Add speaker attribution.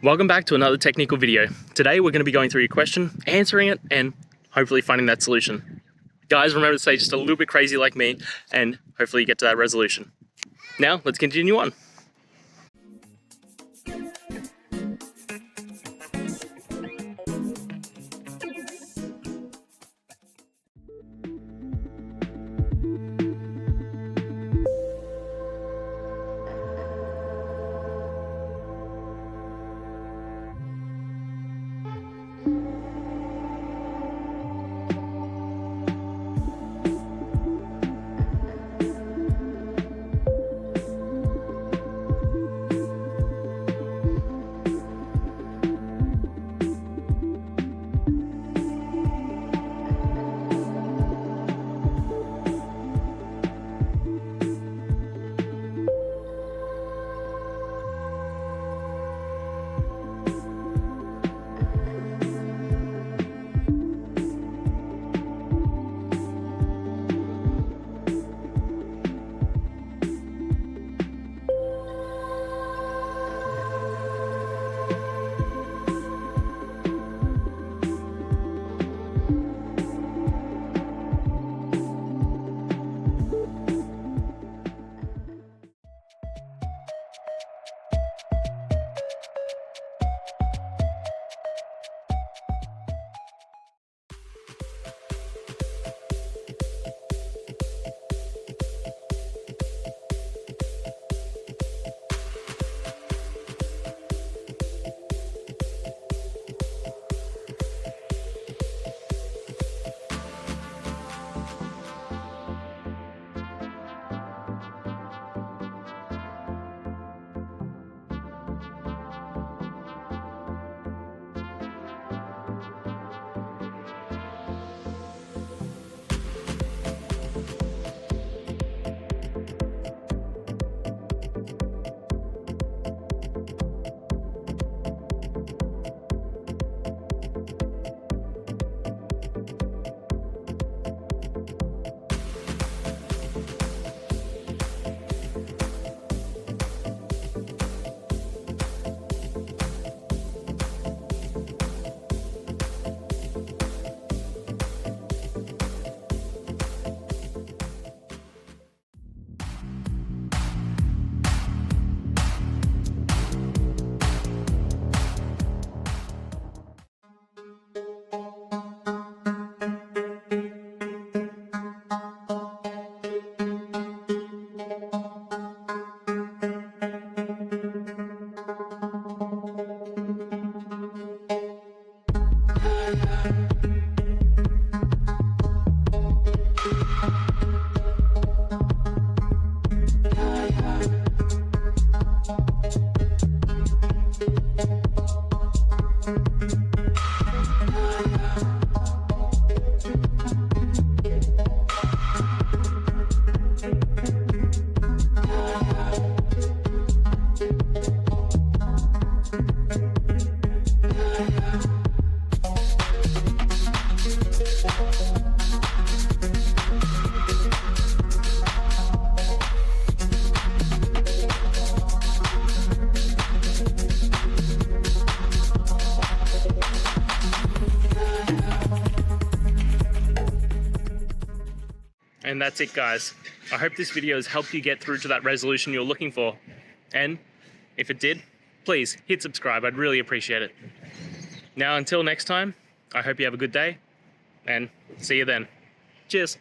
Speaker 1: Welcome back to another technical video. Today we're going to be going through your question, answering it, and hopefully finding that solution. Guys, remember to stay just a little bit crazy like me, and hopefully you get to that resolution. Now, let's continue on. And that's it, guys. I hope this video has helped you get through to that resolution you're looking for. And if it did, please hit subscribe. I'd really appreciate it. Now, until next time, I hope you have a good day and see you then. Cheers.